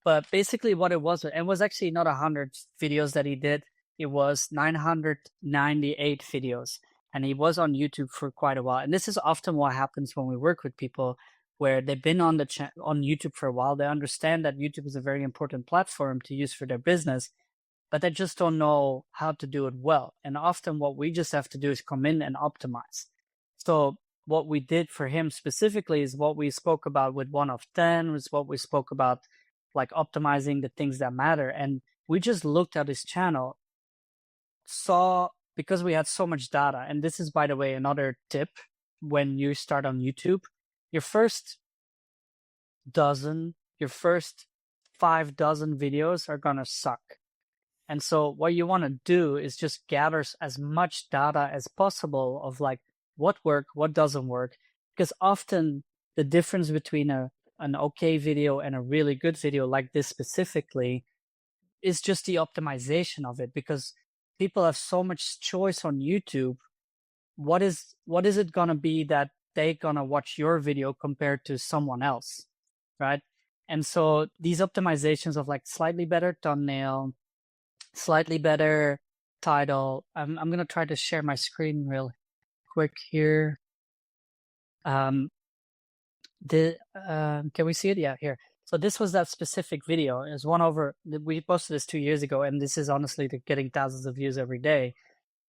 But basically what it was actually not 100 videos that he did. It was 998 videos. And he was on YouTube for quite a while. And this is often what happens when we work with people where they've been on on YouTube for a while. They understand that YouTube is a very important platform to use for their business, but they just don't know how to do it well. And often what we just have to do is come in and optimize. So what we did for him specifically is what we spoke about with 1 of 10, was what we spoke about, like optimizing the things that matter. And we just looked at his channel, because we had so much data. And this is, by the way, another tip when you start on YouTube. Your first 5 dozen videos are going to suck. And so what you want to do is just gather as much data as possible of like what worked, what doesn't work. Because often the difference between an okay video and a really good video like this specifically is just the optimization of it. Because people have so much choice on YouTube. What is it going to be that they're going to watch your video compared to someone else, right? And so these optimizations of like slightly better thumbnail, slightly better title. I'm going to try to share my screen real quick here. Can we see it? Yeah, here. So this was that specific video. It was we posted this 2 years ago, and this is honestly getting thousands of views every day.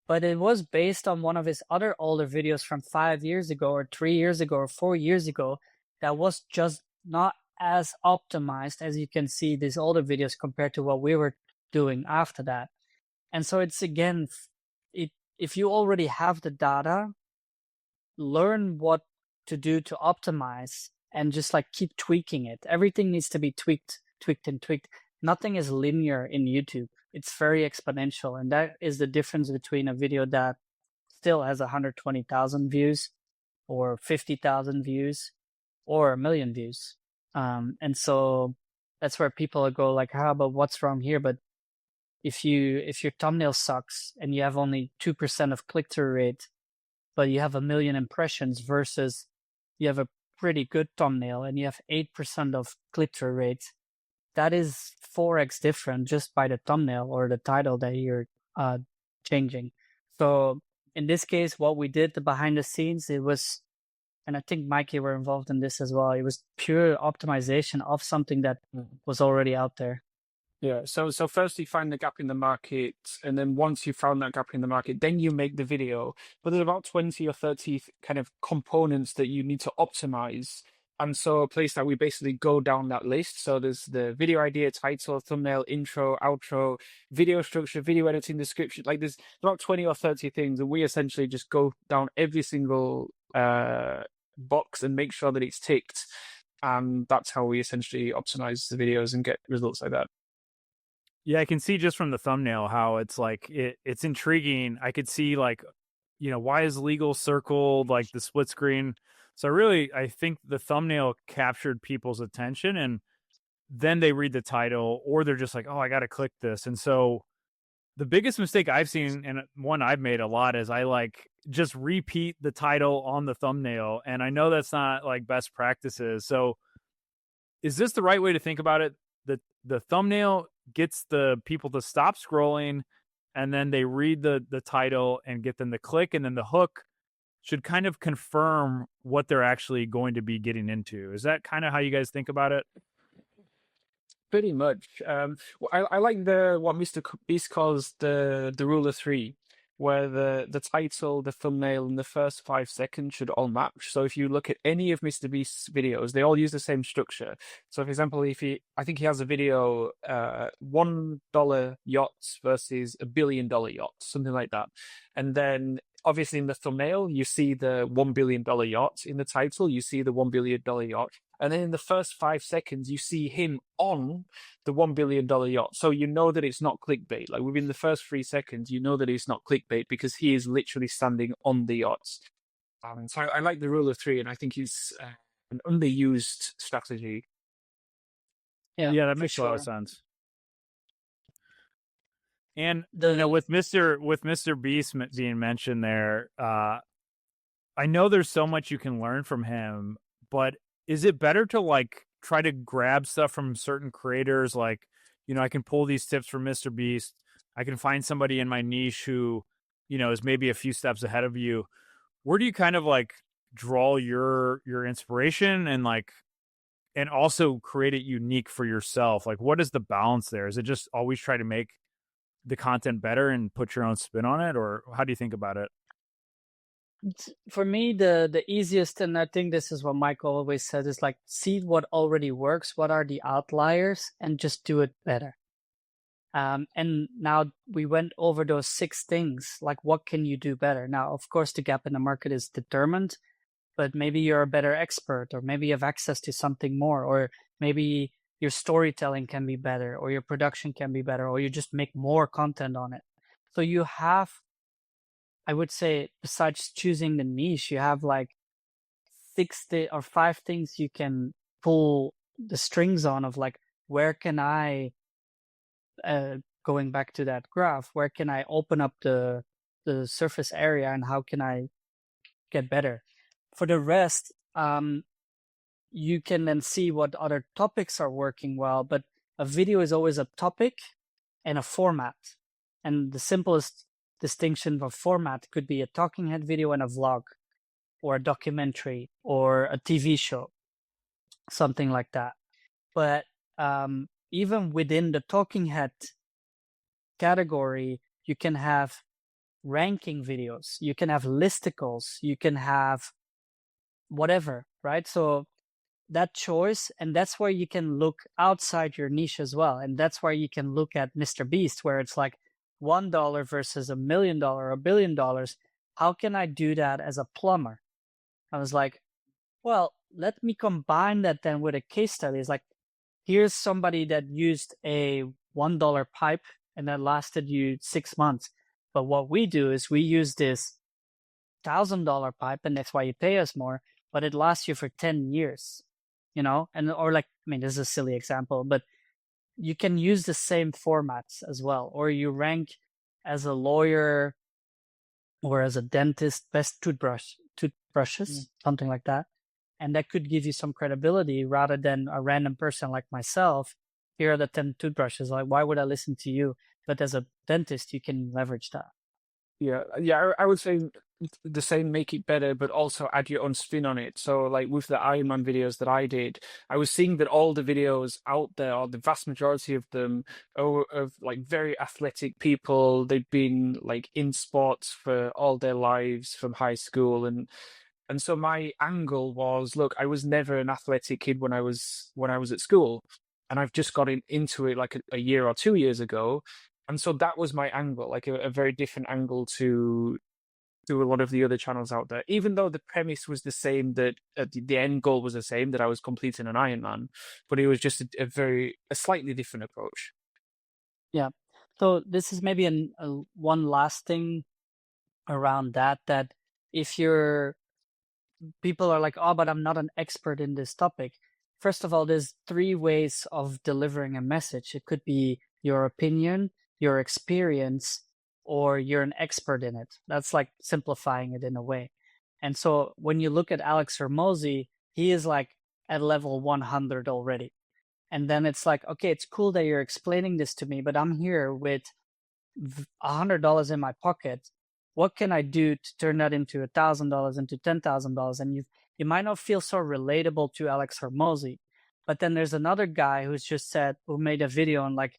But it was based on one of his other older videos from 5 years ago or 3 years ago or 4 years ago that was just not as optimized as you can see these older videos compared to what we were doing after that. And so it's, again, if you already have the data, learn what to do to optimize and just like keep tweaking it. Everything needs to be tweaked. Nothing is linear in YouTube. It's very exponential. And that is the difference between a video that still has 120,000 views or 50,000 views or 1 million views. And so that's where people go like, but what's wrong here? But if your thumbnail sucks and you have only 2% of click-through rate, but you have 1 million impressions versus you have a pretty good thumbnail and you have 8% of click-through rate, that is 4x different just by the thumbnail or the title that you're changing. So in this case, what we did, the behind the scenes, it was, and I think Mikey were involved in this as well, it was pure optimization of something that was already out there. Yeah. So first you find the gap in the market, and then once you found that gap in the market, then you make the video. But there's about 20 or 30 kind of components that you need to optimize. And so a place that we basically go down that list. So there's the video idea, title, thumbnail, intro, outro, video structure, video editing, description. Like there's about 20 or 30 things, and we essentially just go down every single box and make sure that it's ticked. And that's how we essentially optimize the videos and get results like that. Yeah, I can see just from the thumbnail how it's like it's intriguing. I could see like, why is legal circled, like the split screen. So I think the thumbnail captured people's attention, and then they read the title, or they're just like, oh, I got to click this. And so the biggest mistake I've seen, and one I've made a lot, is I like just repeat the title on the thumbnail. And I know that's not like best practices. So is this the right way to think about it? The thumbnail gets the people to stop scrolling, and then they read the title and get them to click, and then the hook should kind of confirm what they're actually going to be getting into. Is that kind of how you guys think about it? Pretty much. I like what Mr. Beast calls the rule of three, where the title, the thumbnail, and the first 5 seconds should all match. So if you look at any of Mr. Beast's videos, they all use the same structure. So for example, I think he has a video, $1 yachts versus $1 billion yachts, something like that. And then obviously in the thumbnail, you see the $1 billion yacht. In the title, you see the $1 billion yacht. And then in the first 5 seconds, you see him on the $1 billion yacht. So you know that it's not clickbait. Like within the first 3 seconds, you know that it's not clickbait because he is literally standing on the yacht. So I like the rule of three, and I think it's an underused strategy. Yeah, that makes a lot of sense. And with Mr. Beast being mentioned there, I know there's so much you can learn from him, but is it better to like try to grab stuff from certain creators? Like, I can pull these tips from Mr. Beast. I can find somebody in my niche who, is maybe a few steps ahead of you. Where do you kind of like draw your inspiration and also create it unique for yourself? Like, what is the balance there? Is it just always try to make the content better and put your own spin on it, or how do you think about it? For me, the easiest, and I think this is what Michael always said, is like see what already works, what are the outliers, and just do it better. And now we went over those 6 things, like what can you do better? Now, of course, the gap in the market is determined, but maybe you're a better expert, or maybe you have access to something more, or maybe your storytelling can be better, or your production can be better, or you just make more content on it. So you have, I would say, besides choosing the niche, you have like 5 things you can pull the strings on of like, where can I, going back to that graph, where can I open up the surface area, and how can I get better? For the rest, you can then see what other topics are working well, but a video is always a topic and a format. And the simplest distinction of format could be a talking head video and a vlog, or a documentary, or a TV show, something like that. But even within the talking head category, you can have ranking videos, you can have listicles, you can have whatever, right? So that choice, and that's where you can look outside your niche as well. And that's where you can look at Mr. Beast, where it's like $1 versus $1 million or $1 billion. How can I do that as a plumber? I was like, well, let me combine that then with a case study. It's like, here's somebody that used a $1 pipe and that lasted you 6 months. But what we do is we use this $1,000 pipe, and that's why you pay us more, but it lasts you for 10 years, and or like, I mean, this is a silly example, but you can use the same formats as well. Or you rank as a lawyer or as a dentist, best toothbrushes, something like that. And that could give you some credibility rather than a random person like myself. Here are the 10 toothbrushes. Like, why would I listen to you? But as a dentist, you can leverage that. Yeah. I would say the same, make it better, but also add your own spin on it. So like with the Ironman videos that I did, I was seeing that all the videos out there, or the vast majority of them, are of like very athletic people. They'd been like in sports for all their lives from high school, and so my angle was, look, I was never an athletic kid when I was at school, and I've just got into it like a year or 2 years ago. And so that was my angle, like a very different angle to a lot of the other channels out there, even though the premise was the same, that the end goal was the same, that I was completing an Ironman, but it was just a slightly different approach. Yeah. So this is maybe one last thing around that if people are like, oh, but I'm not an expert in this topic. First of all, there's 3 ways of delivering a message. It could be your opinion, your experience, or you're an expert in it. That's like simplifying it in a way. And so when you look at Alex Hormozy, he is like at level 100 already. And then it's like, okay, it's cool that you're explaining this to me, but I'm here with $100 in my pocket. What can I do to turn that into $1,000, into $10,000? And you might not feel so relatable to Alex Hormozy, but then there's another guy who made a video on like,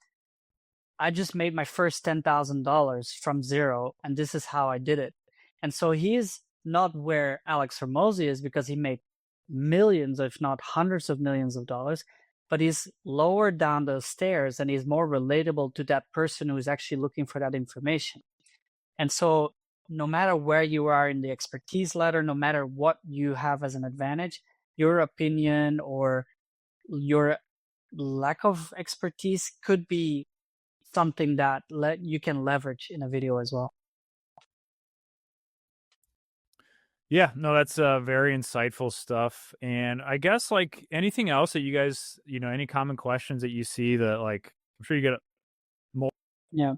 I just made my first $10,000 from zero, and this is how I did it. And so he's not where Alex Hormozy is, because he made millions, if not hundreds of millions of dollars, but he's lower down the stairs and he's more relatable to that person who is actually looking for that information. And so no matter where you are in the expertise ladder, no matter what you have as an advantage, your opinion or your lack of expertise could be something that you can leverage in a video as well. Yeah, no, that's very insightful stuff. And I guess like anything else that you guys, any common questions that you see that like, I'm sure you get more. Yeah.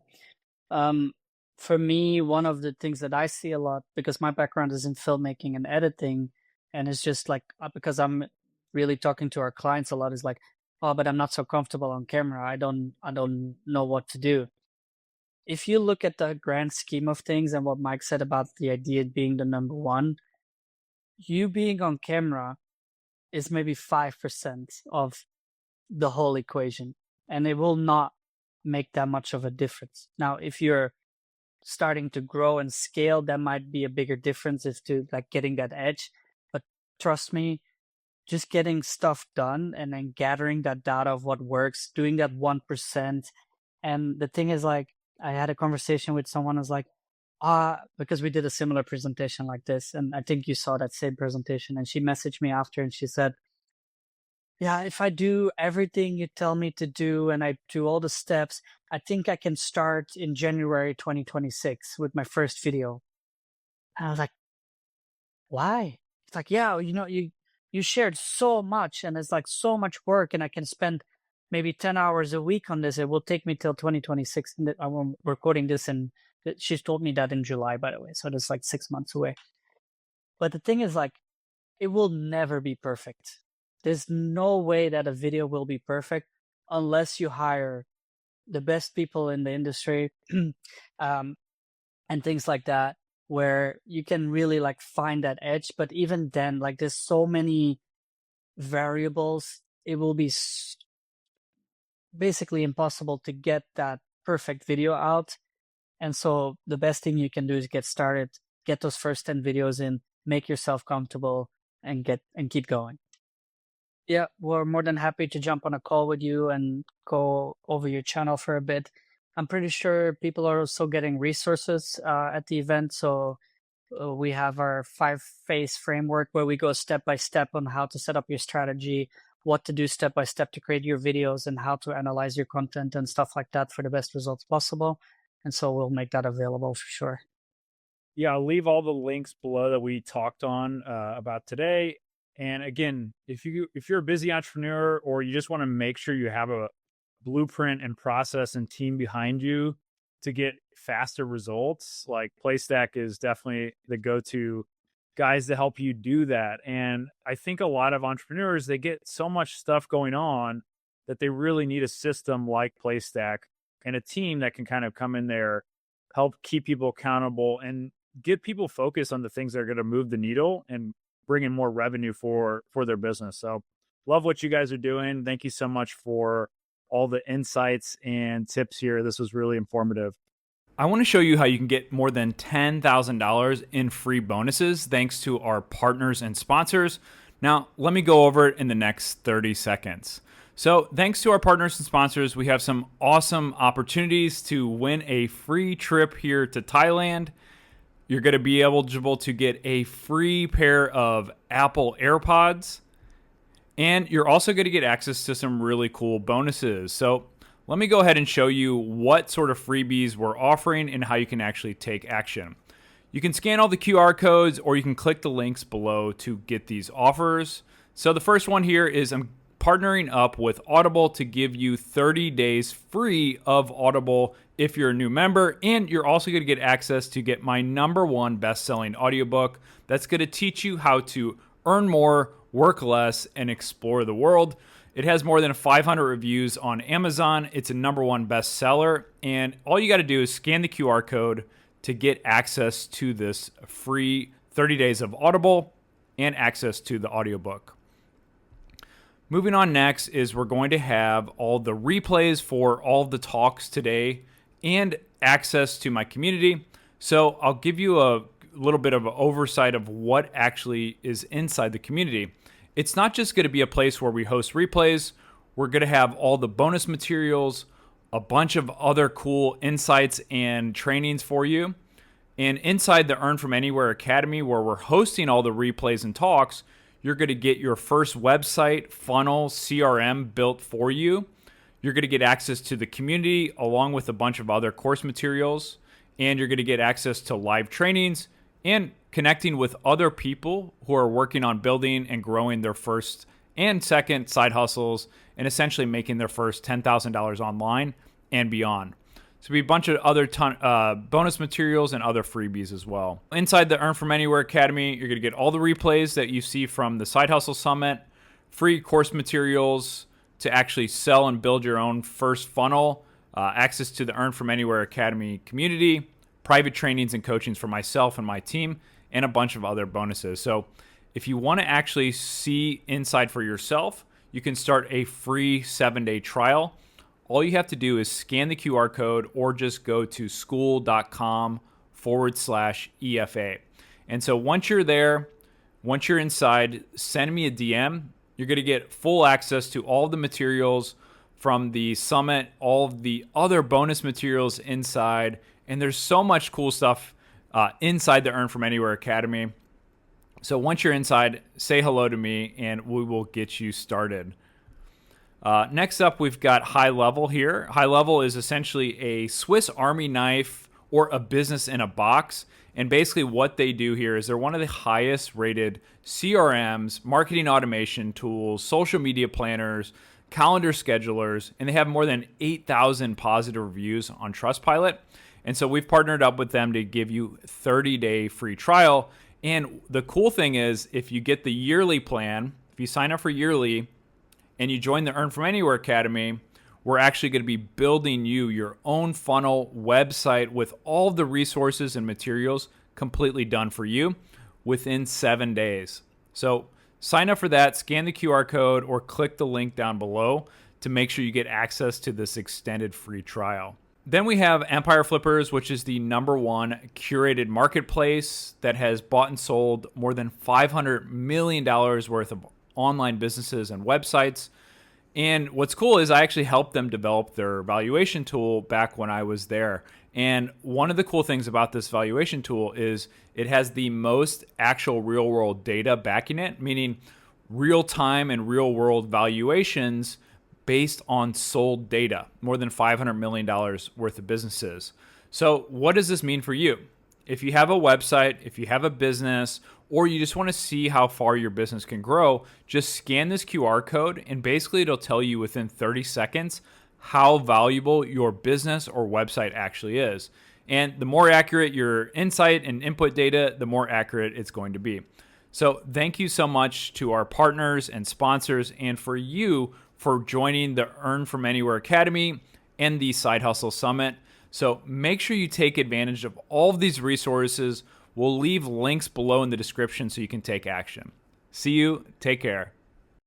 For me, one of the things that I see a lot, because my background is in filmmaking and editing, and it's just like, because I'm really talking to our clients a lot, is like, oh, but I'm not so comfortable on camera. I don't know what to do. If you look at the grand scheme of things and what Mike said about the idea being the number one, you being on camera is maybe 5% of the whole equation, and it will not make that much of a difference. Now, if you're starting to grow and scale, that might be a bigger difference as to like getting that edge. But trust me, just getting stuff done and then gathering that data of what works, doing that 1%. And the thing is, like, I had a conversation with someone who's like, because we did a similar presentation like this, and I think you saw that same presentation, and she messaged me after and she said, yeah, if I do everything you tell me to do and I do all the steps, I think I can start in January 2026 with my first video. And I was like, why? It's like, yeah, you shared so much and it's like so much work, and I can spend maybe 10 hours a week on this. It will take me till 2026. And I'm recording this, and she's told me that in July, by the way. So that's like 6 months away. But the thing is, like, it will never be perfect. There's no way that a video will be perfect unless you hire the best people in the industry and things like that, where you can really like find that edge. But even then, like, there's so many variables, it will be basically impossible to get that perfect video out. And so the best thing you can do is get started, get those first 10 videos in, make yourself comfortable, and keep going. Yeah, we're more than happy to jump on a call with you and go over your channel for a bit. I'm pretty sure people are also getting resources at the event. So we have our 5-phase framework where we go step by step on how to set up your strategy, what to do step by step to create your videos, and how to analyze your content and stuff like that for the best results possible. And so we'll make that available for sure. Yeah, I'll leave all the links below that we talked on about today. And again, if you're a busy entrepreneur, or you just want to make sure you have a blueprint and process and team behind you to get faster results, like PlayStack is definitely the go-to guys to help you do that. And I think a lot of entrepreneurs, they get so much stuff going on that they really need a system like PlayStack and a team that can kind of come in there, help keep people accountable, and get people focused on the things that are going to move the needle and bring in more revenue for their business. So love what you guys are doing. Thank you so much for all the insights and tips here. This was really informative. I want to show you how you can get more than $10,000 in free bonuses thanks to our partners and sponsors. Now, let me go over it in the next 30 seconds. So, thanks to our partners and sponsors, we have some awesome opportunities to win a free trip here to Thailand. You're going to be eligible to get a free pair of Apple AirPods, and you're also going to get access to some really cool bonuses. So, let me go ahead and show you what sort of freebies we're offering and how you can actually take action. You can scan all the QR codes or you can click the links below to get these offers. So the first one here is I'm partnering up with Audible to give you 30 days free of Audible if you're a new member, and you're also going to get access to get my #1 best-selling audiobook that's going to teach you how to earn more, work less, and explore the world. It has more than 500 reviews on Amazon. It's a #1 bestseller, and all you got to do is scan the QR code to get access to this free 30 days of Audible and access to the audiobook. Moving on next is we're going to have all the replays for all of the talks today and access to my community. So I'll give you a little bit of an oversight of what actually is inside the community. It's not just going to be a place where we host replays. We're going to have all the bonus materials, a bunch of other cool insights and trainings for you. And inside the Earn From Anywhere Academy, where we're hosting all the replays and talks, you're going to get your first website, funnel, CRM built for you. You're going to get access to the community along with a bunch of other course materials. And you're going to get access to live trainings and connecting with other people who are working on building and growing their first and second side hustles and essentially making their first $10,000 online and beyond. So there'll be a bunch of other bonus materials and other freebies as well. Inside the Earn From Anywhere Academy, you're going to get all the replays that you see from the Side Hustle Summit, free course materials to actually sell and build your own first funnel, access to the Earn From Anywhere Academy community, private trainings and coachings for myself and my team, and a bunch of other bonuses. So if you want to actually see inside for yourself, you can start a free 7-day trial. All you have to do is scan the QR code or just go to school.com/EFA. And so once you're there, once you're inside, send me a DM. You're going to get full access to all the materials from the summit, all of the other bonus materials inside. And there's so much cool stuff inside the Earn From Anywhere Academy. So once you're inside, say hello to me and we will get you started. Next up, we've got High Level here. High Level is essentially a Swiss Army knife or a business in a box. And basically what they do here is they're one of the highest rated CRMs, marketing automation tools, social media planners, calendar schedulers, and they have more than 8,000 positive reviews on Trustpilot. And so we've partnered up with them to give you a 30-day free trial. And the cool thing is if you get the yearly plan, if you sign up for yearly, and you join the Earn From Anywhere Academy, we're actually going to be building you your own funnel website with all the resources and materials completely done for you within 7 days. So sign up for that, scan the QR code, or click the link down below to make sure you get access to this extended free trial. Then we have Empire Flippers, which is the #1 curated marketplace that has bought and sold more than $500 million worth of online businesses and websites. And what's cool is I actually helped them develop their valuation tool back when I was there. And one of the cool things about this valuation tool is it has the most actual real world data backing it, meaning real time and real world valuations based on sold data, more than $500 million worth of businesses. So what does this mean for you? If you have a website, if you have a business, or you just want to see how far your business can grow, just scan this QR code and basically it'll tell you within 30 seconds how valuable your business or website actually is. And the more accurate your insight and input data, the more accurate it's going to be. So thank you so much to our partners and sponsors and for you for joining the Earn From Anywhere Academy and the Side Hustle Summit. So make sure you take advantage of all of these resources We'll leave links below in the description so you can take action. See you. Take care.